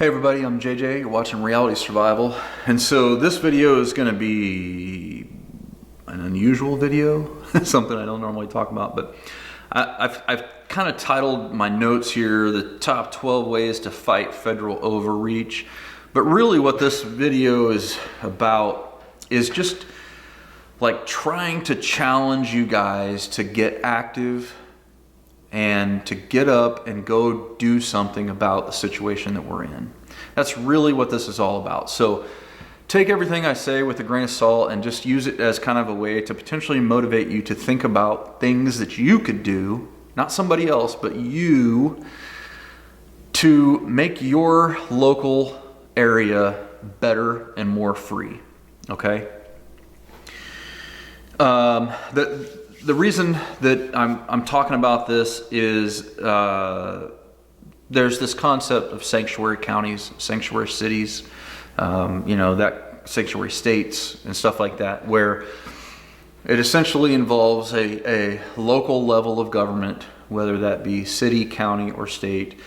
Hey everybody, I'm JJ, you're watching Reality Survival, and so this video is going to be an unusual video, something I don't normally talk about, but I've kind of titled my notes here, the top 12 ways to fight federal overreach, but really what this video is about is just like trying to challenge you guys to get active and to get up and go do something about the situation that we're in. That's really what this is all about. So take everything I say with a grain of salt and just use it as kind of a way to potentially motivate you to think about things that you could do, not somebody else, but you, to make your local area better and more free, okay? The reason that I'm talking about this is there's this concept of sanctuary counties, sanctuary cities, that sanctuary states and stuff like that, where it essentially involves a local level of government, whether that be city, county, or state,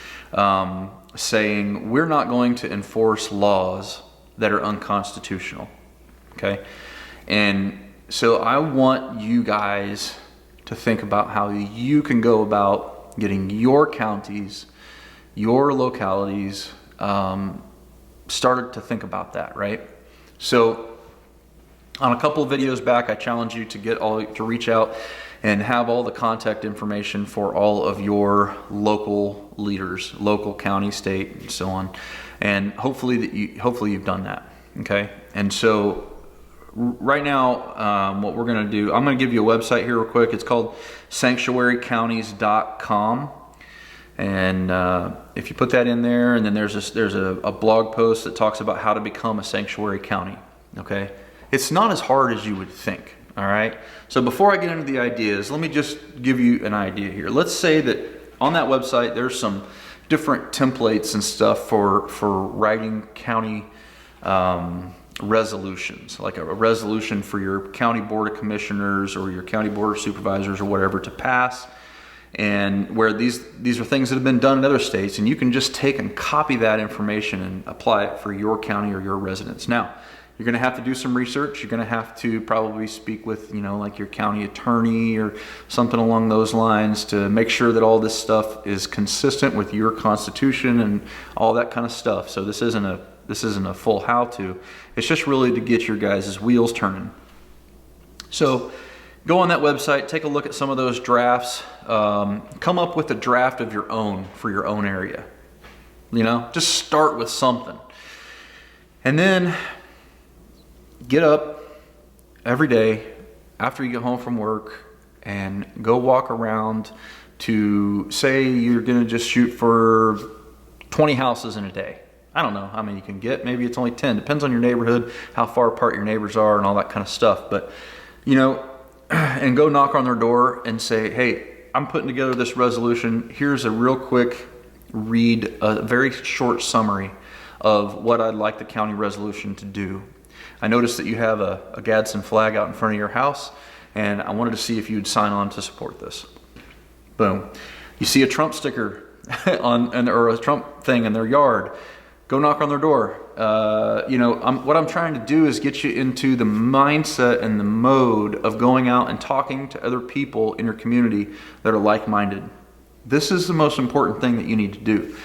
saying we're not going to enforce laws that are unconstitutional, okay? And so I want you guys to think about how you can go about getting your counties, your localities, started to think about that, right? So on a couple of videos back, I challenged you to reach out and have all the contact information for all of your local leaders, local, county, state, and so on. And hopefully you've done that, okay? And so right now, what we're going to do, I'm going to give you a website here real quick. It's called sanctuarycounties.com. And if you put that in there, and then there's a blog post that talks about how to become a sanctuary county, okay? It's not as hard as you would think, all right? So before I get into the ideas, let me just give you an idea here. Let's say that on that website, there's some different templates and stuff for writing county resolutions, like a resolution for your county board of commissioners or your county board of supervisors or whatever to pass, and where these are things that have been done in other states, and you can just take and copy that information and apply it for your county or your residents. Now, you're going to have to do some research. You're going to have to probably speak with, like your county attorney or something along those lines to make sure that all this stuff is consistent with your constitution and all that kind of stuff. So this isn't a full how-to. It's just really to get your guys' wheels turning. So go on that website, take a look at some of those drafts, come up with a draft of your own for your own area. Just start with something. And then get up every day after you get home from work and go walk around to, say you're gonna just shoot for 20 houses in a day. I don't know how many you can get. Maybe it's only 10. Depends on your neighborhood, how far apart your neighbors are and all that kind of stuff. But, and go knock on their door and say, hey, I'm putting together this resolution. Here's a real quick read, a very short summary of what I'd like the county resolution to do. I noticed that you have a Gadsden flag out in front of your house, and I wanted to see if you'd sign on to support this. Boom. You see a Trump sticker or a Trump thing in their yard. Go knock on their door. What I'm trying to do is get you into the mindset and the mode of going out and talking to other people in your community that are like-minded. This is the most important thing that you need to do.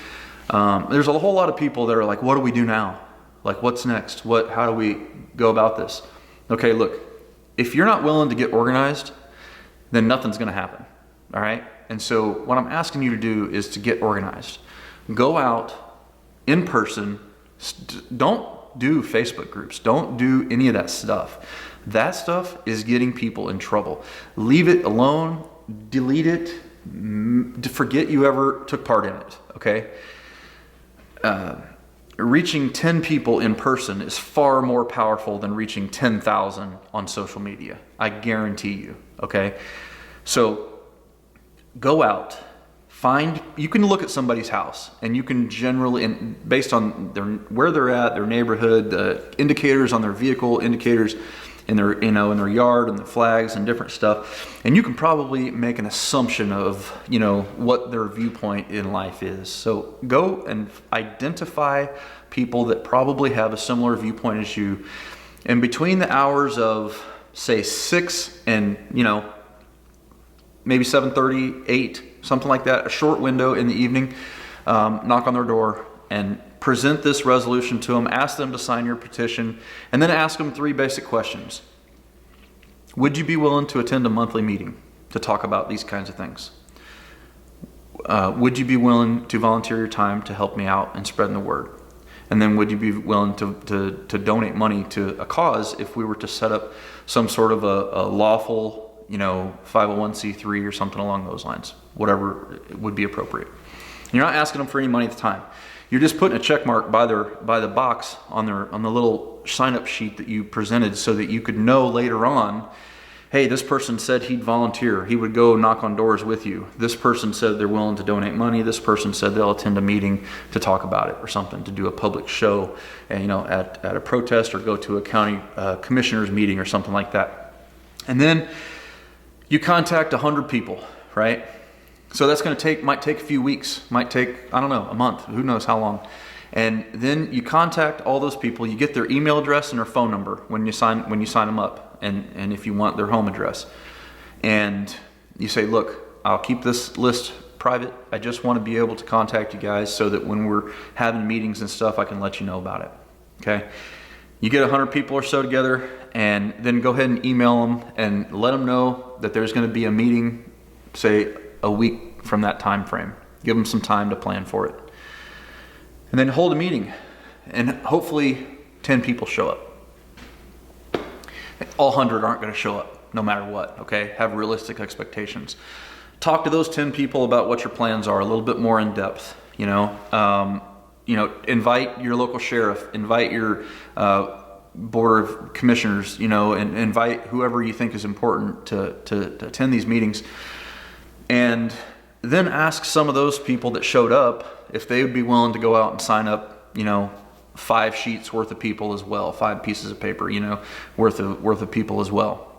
There's a whole lot of people that are like, what do we do now? Like, what's next? How do we go about this? Okay, look, if you're not willing to get organized, then nothing's going to happen, all right? And so what I'm asking you to do is to get organized. Go out in person. Don't do Facebook groups. Don't do any of that stuff. That stuff is getting people in trouble. Leave it alone, delete it, forget you ever took part in it, okay? Reaching 10 people in person is far more powerful than reaching 10,000 on social media. I guarantee you, okay? So go out. You can look at somebody's house and you can generally, based on where they're at, their neighborhood, the indicators on their vehicle indicators, in their, you know, in their yard and the flags and different stuff. And you can probably make an assumption of, you know, what their viewpoint in life is. So go and identify people that probably have a similar viewpoint as you. And between the hours of, say, 6 and, you know, maybe 7:30, 8, something like that, a short window in the evening, knock on their door and present this resolution to them, ask them to sign your petition, and then ask them 3 basic questions. Would you be willing to attend a monthly meeting to talk about these kinds of things? Would you be willing to volunteer your time to help me out in spreading the word? And then would you be willing to donate money to a cause if we were to set up some sort of a lawful, you know, 501c3 or something along those lines, whatever would be appropriate. You're not asking them for any money at the time. You're just putting a check mark by the box on the little sign up sheet that you presented so that you could know later on, hey, this person said he'd volunteer. He would go knock on doors with you. This person said they're willing to donate money. This person said they'll attend a meeting to talk about it or something, to do a public show, and, you know, at a protest, or go to a county commissioners meeting or something like that. And then you contact 100 people, right? So that's going to might take a few weeks, might take, I don't know, a month, who knows how long. And then you contact all those people. You get their email address and their phone number when you sign them up, and if you want their home address. And you say, look, I'll keep this list private. I just want to be able to contact you guys so that when we're having meetings and stuff, I can let you know about it. Okay? You get 100 people or so together, and then go ahead and email them and let them know that there's going to be a meeting, say, a week from that time frame. Give them some time to plan for it. And then hold a meeting, and hopefully 10 people show up. All 100 aren't going to show up no matter what, okay? Have realistic expectations. Talk to those 10 people about what your plans are a little bit more in depth, you know. Invite your local sheriff, invite your board of commissioners, you know, and invite whoever you think is important to attend these meetings. And then ask some of those people that showed up if they would be willing to go out and sign up, you know, 5 sheets worth of people as well, 5 pieces of paper, you know, worth of people as well.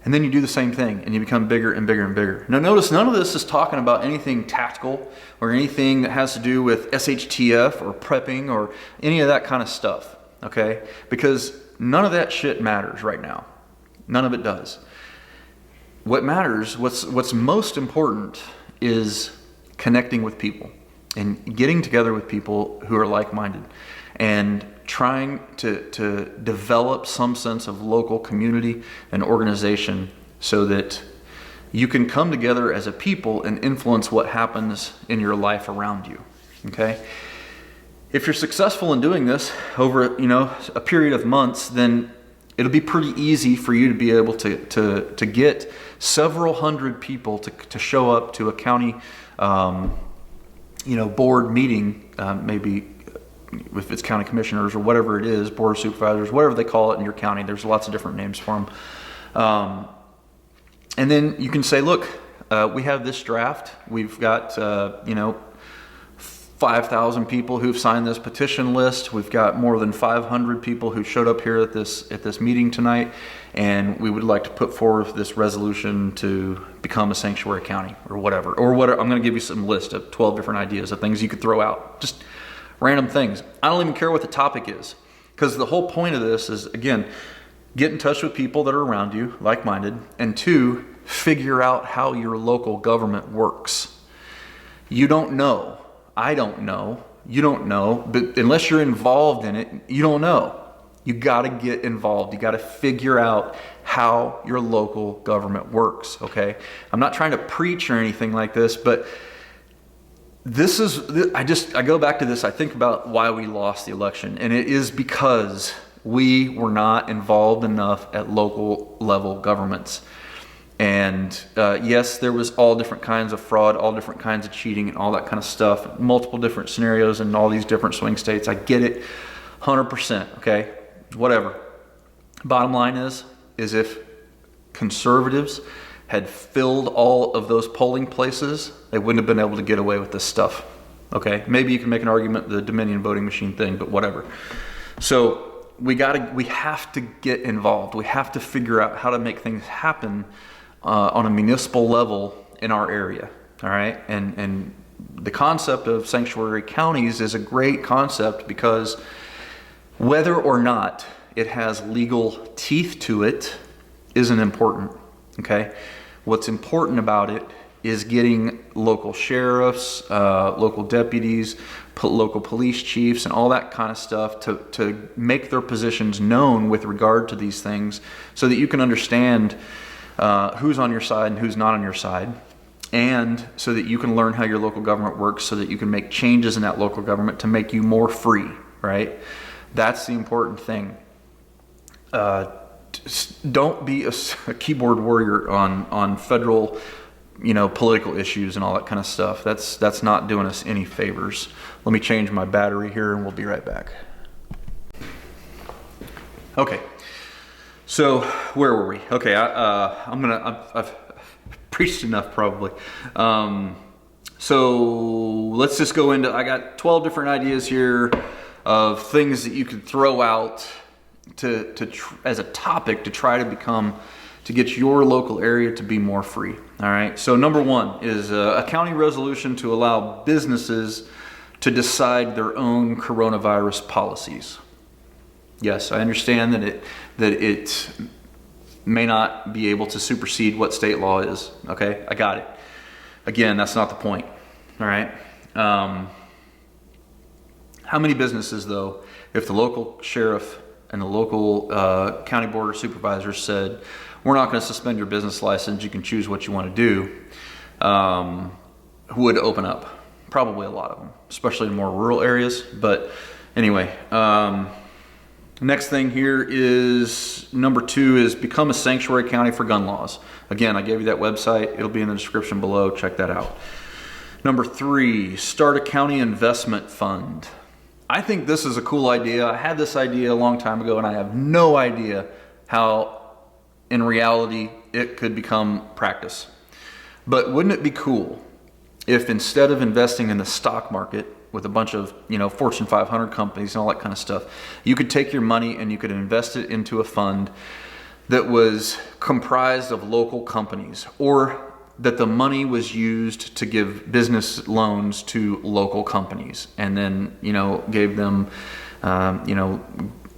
And then you do the same thing, and you become bigger and bigger and bigger. Now notice, none of this is talking about anything tactical or anything that has to do with SHTF or prepping or any of that kind of stuff, okay? Because none of that shit matters right now. None of it does. What matters, what's most important, is connecting with people and getting together with people who are like-minded and trying to develop some sense of local community and organization so that you can come together as a people and influence what happens in your life around you, okay? If you're successful in doing this over, you know, a period of months, then it'll be pretty easy for you to be able to get several hundred people to show up to a county, board meeting, maybe if it's county commissioners or whatever it is, board of supervisors, whatever they call it in your county. There's lots of different names for them. And then you can say, look, we have this draft. We've got, 5,000 people who've signed this petition list. We've got more than 500 people who showed up here at this meeting tonight, and we would like to put forth this resolution to become a sanctuary county or whatever. I'm going to give you some list of 12 different ideas of things you could throw out. Just random things. I don't even care what the topic is, because the whole point of this is, again, get in touch with people that are around you, like-minded, and 2, figure out how your local government works. You don't know. I don't know. You don't know. But unless you're involved in it, you don't know. You got to get involved. You got to figure out how your local government works, okay? I'm not trying to preach or anything like this, but this is, I go back to this. I think about why we lost the election, and it is because we were not involved enough at local level governments. And yes, there was all different kinds of fraud, all different kinds of cheating and all that kind of stuff, multiple different scenarios in all these different swing states. I get it, 100%, okay? Whatever. Bottom line is if conservatives had filled all of those polling places, they wouldn't have been able to get away with this stuff, okay? Maybe you can make an argument, the Dominion voting machine thing, but whatever. So we have to get involved. We have to figure out how to make things happen on a municipal level in our area. All right, and the concept of sanctuary counties is a great concept because whether or not it has legal teeth to it isn't important. Okay, what's important about it is getting local sheriffs, local deputies, local police chiefs, and all that kind of stuff to make their positions known with regard to these things, so that you can understand who's on your side and who's not on your side, and so that you can learn how your local government works, so that you can make changes in that local government to make you more free, right? That's the important thing. Don't be a keyboard warrior on federal, political issues and all that kind of stuff. That's not doing us any favors. Let me change my battery here and we'll be right back. Okay, so where were we? Okay, I've preached enough probably. So let's just go into, I got 12 different ideas here of things that you could throw out as a topic to try to get your local area to be more free. All right. So number one is a county resolution to allow businesses to decide their own coronavirus policies. Yes, I understand that it may not be able to supersede what state law is. Okay, I got it. Again, that's not the point. All right. How many businesses, though, if the local sheriff and the local county board of supervisors said, we're not going to suspend your business license, you can choose what you want to do, would open up? Probably a lot of them, especially in more rural areas. But anyway, next thing here is number 2 is become a sanctuary county for gun laws. Again, I gave you that website. It'll be in the description below. Check that out. Number 3, start a county investment fund. I think this is a cool idea. I had this idea a long time ago and I have no idea how in reality it could become practice. But wouldn't it be cool if instead of investing in the stock market with a bunch of Fortune 500 companies and all that kind of stuff, you could take your money and you could invest it into a fund that was comprised of local companies, or that the money was used to give business loans to local companies, and then gave them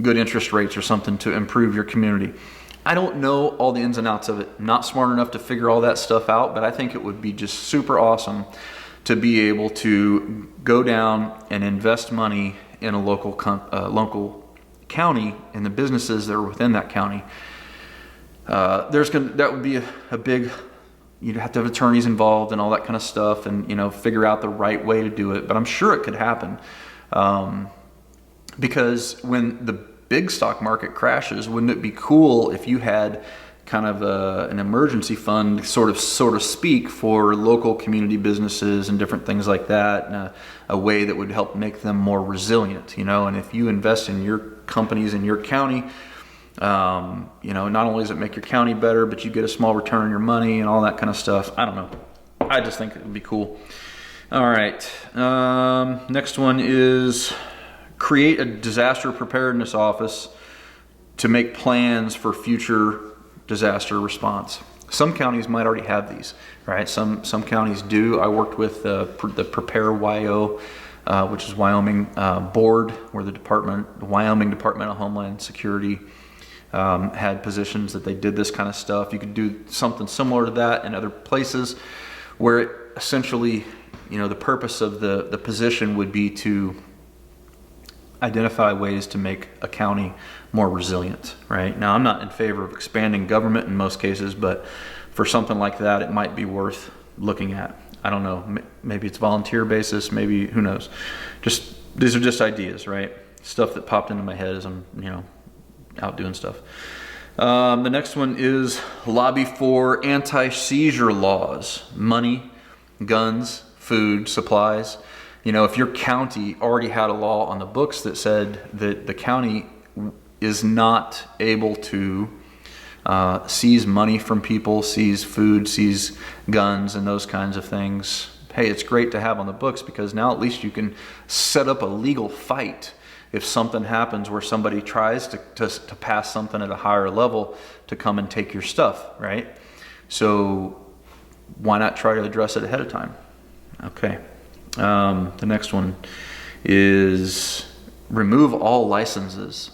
good interest rates or something to improve your community. I don't know all the ins and outs of it. I'm not smart enough to figure all that stuff out, but I think it would be just super awesome to be able to go down and invest money in a local county and the businesses that are within that county. That would be a big. You'd have to have attorneys involved and all that kind of stuff, and figure out the right way to do it. But I'm sure it could happen, because when the big stock market crashes, wouldn't it be cool if you had kind of an emergency fund, sort of speak, for local community businesses and different things like that, and a way that would help make them more resilient. And if you invest in your companies in your county, not only does it make your county better, but you get a small return on your money and all that kind of stuff. I don't know. I just think it would be cool. All right. Next one is create a disaster preparedness office to make plans for future disaster response. Some counties might already have these, right? Some counties do. I worked with the Prepare YO, which is Wyoming board, where the Wyoming Department of Homeland Security had positions that they did this kind of stuff. You could do something similar to that in other places, where it essentially, the purpose of the position would be to identify ways to make a county more resilient, right? Now, I'm not in favor of expanding government in most cases, but for something like that, it might be worth looking at. I don't know. Maybe it's volunteer basis. Maybe, who knows? These are just ideas, right? Stuff that popped into my head as I'm, out doing stuff. The next one is lobby for anti-seizure laws. Money, guns, food, supplies. If your county already had a law on the books that said that the county is not able to seize money from people, seize food, seize guns, and those kinds of things, hey, it's great to have on the books, because now at least you can set up a legal fight if something happens where somebody tries to pass something at a higher level to come and take your stuff, right? So why not try to address it ahead of time? Okay. The next one is remove all licenses.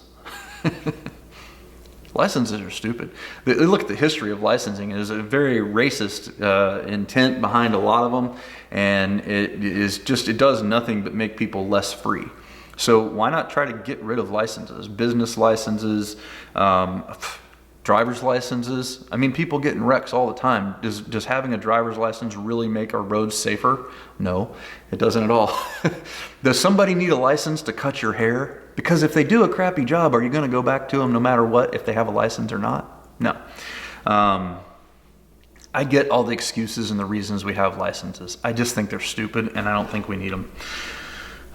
Licenses are stupid. Look at the history of licensing. There's a very racist intent behind a lot of them, and it does nothing but make people less free. So why not try to get rid of licenses, business licenses, driver's licenses? I mean, people get in wrecks all the time. Does having a driver's license really make our roads safer? No, it doesn't at all. Does somebody need a license to cut your hair? Because if they do a crappy job, are you going to go back to them no matter what, if they have a license or not? No. I get all the excuses and the reasons we have licenses. I just think they're stupid, and I don't think we need them.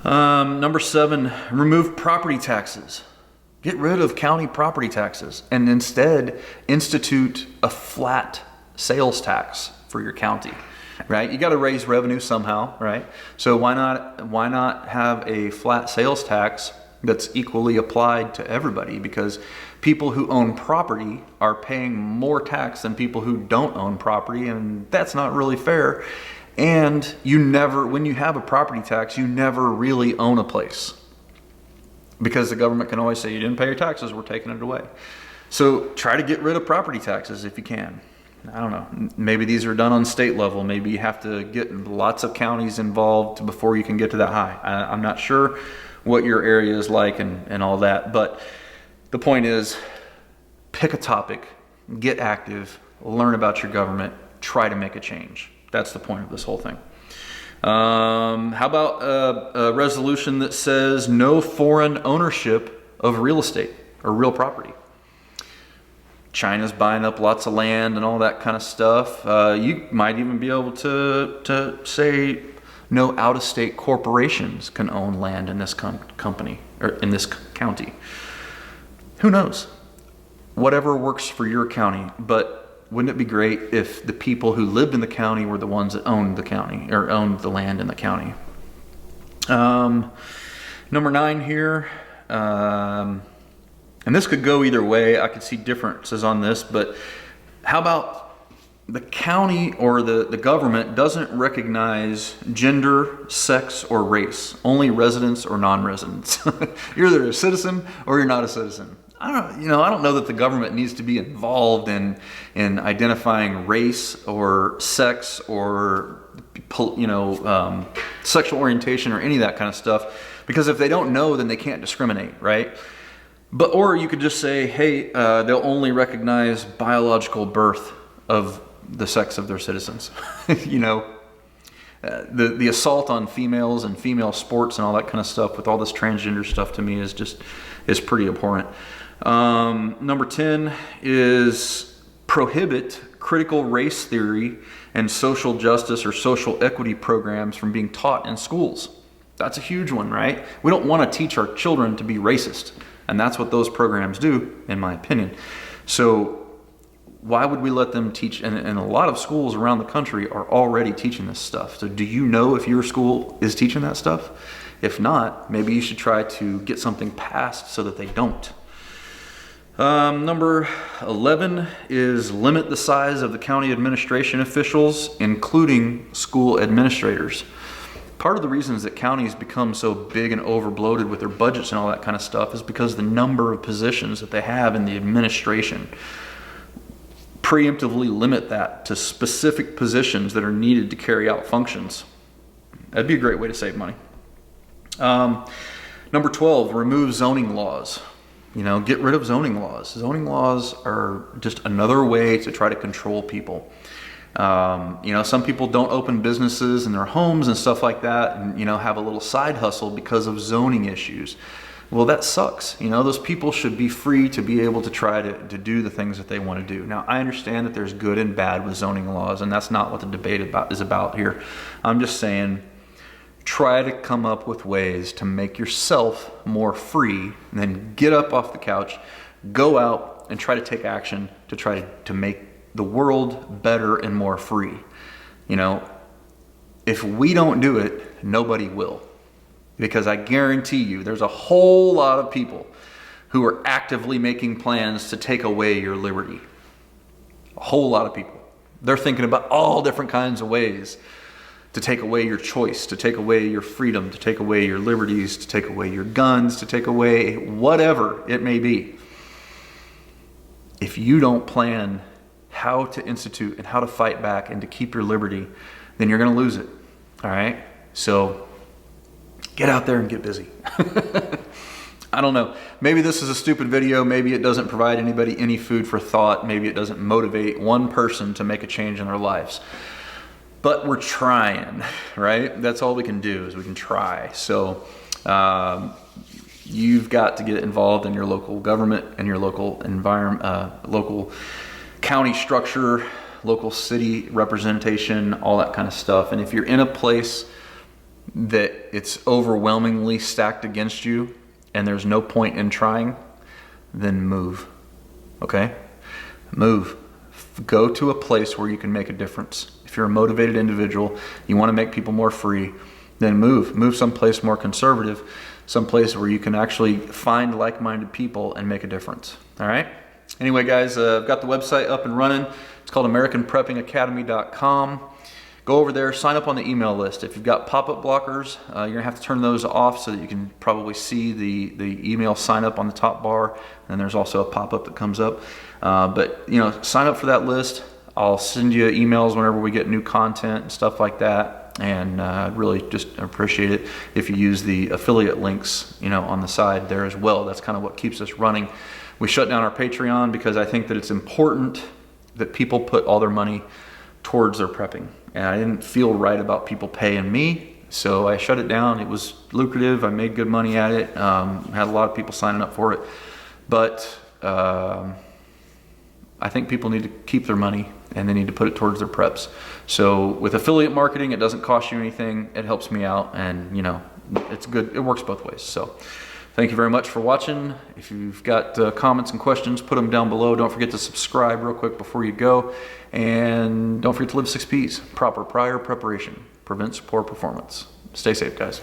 Number 7, remove property taxes. Get rid of county property taxes and instead institute a flat sales tax for your county, right? You got to raise revenue somehow, right? So why not have a flat sales tax that's equally applied to everybody? Because people who own property are paying more tax than people who don't own property, and that's not really fair. And when you have a property tax, you never really own a place, because the government can always say, you didn't pay your taxes, we're taking it away. So try to get rid of property taxes if you can. I don't know, maybe these are done on state level. Maybe you have to get lots of counties involved before you can get to that high. I'm not sure what your area is like and all that, but the point is, pick a topic, get active, learn about your government, try to make a change. That's the point of this whole thing. How about a resolution that says no foreign ownership of real estate or real property? China's buying up lots of land and all that kind of stuff. You might even be able to say no out-of-state corporations can own land in this company or in this county. Who knows? Whatever works for your county, but wouldn't it be great if the people who lived in the county were the ones that owned the county or owned the land in the county? Number 9 here, and this could go either way. I could see differences on this, but how about the county or the government doesn't recognize gender, sex, or race, only residents or non-residents. You're either a citizen or you're not a citizen. I don't know that the government needs to be involved in identifying race or sex or sexual orientation or any of that kind of stuff, because if they don't know, then they can't discriminate, right? Or you could just say, hey, they'll only recognize biological birth of the sex of their citizens. The assault on females and female sports and all that kind of stuff with all this transgender stuff, to me, is pretty abhorrent. Number 10 is prohibit critical race theory and social justice or social equity programs from being taught in schools. That's a huge one, right? We don't want to teach our children to be racist, and that's what those programs do, in my opinion. So why would we let them teach? And a lot of schools around the country are already teaching this stuff. So do you know if your school is teaching that stuff? If not, maybe you should try to get something passed so that they don't. Number 11 is limit the size of the county administration officials, including school administrators. Part of the reasons that counties become so big and overbloated with their budgets and all that kind of stuff is because the number of positions that they have in the administration. Preemptively limit that to specific positions that are needed to carry out functions. That'd be a great way to save money. Number 12, remove zoning laws. Get rid of zoning laws. Zoning laws are just another way to try to control people. Some people don't open businesses in their homes and stuff like that, and have a little side hustle because of zoning issues. Well, that sucks. Those people should be free to be able to try to do the things that they want to do. Now, I understand that there's good and bad with zoning laws, and that's not what the debate is about here. I'm just saying, try to come up with ways to make yourself more free, and then get up off the couch, go out and try to take action to try to make the world better and more free. If we don't do it, nobody will. because I guarantee you there's a whole lot of people who are actively making plans to take away your liberty. A whole lot of people. They're thinking about all different kinds of ways to take away your choice, to take away your freedom, to take away your liberties, to take away your guns, to take away whatever it may be. If you don't plan how to institute and how to fight back and to keep your liberty, then you're going to lose it. All right? So get out there and get busy. I don't know. Maybe this is a stupid video. Maybe it doesn't provide anybody any food for thought. Maybe it doesn't motivate one person to make a change in their lives. But we're trying, right? That's all we can do is we can try. So you've got to get involved in your local government and your local environment, local county structure, local city representation, all that kind of stuff. And if you're in a place that it's overwhelmingly stacked against you and there's no point in trying, then move, okay? Move. Go to a place where you can make a difference. If you're a motivated individual, you want to make people more free, then move. Move someplace more conservative, someplace where you can actually find like-minded people and make a difference, all right? Anyway, guys, I've got the website up and running. It's called AmericanPreppingAcademy.com. Go over there, sign up on the email list. If you've got pop-up blockers, you're going to have to turn those off so that you can probably see the email sign up on the top bar. And there's also a pop-up that comes up. But, you know, sign up for that list. I'll send you emails whenever we get new content and stuff like that. And really just appreciate it if you use the affiliate links, you know, on the side there as well. That's kind of what keeps us running. We shut down our Patreon because I think that it's important that people put all their money towards their prepping. And I didn't feel right about people paying me, so I shut it down. It was lucrative. I made good money at it. Had a lot of people signing up for it. But I think people need to keep their money and they need to put it towards their preps. So with affiliate marketing, it doesn't cost you anything. It helps me out, and you know, it's good. It works both ways. So thank you very much for watching. If you've got comments and questions, put them down below. Don't forget to subscribe real quick before you go. And don't forget to live 6 P's. Proper prior preparation prevents poor performance. Stay safe, guys.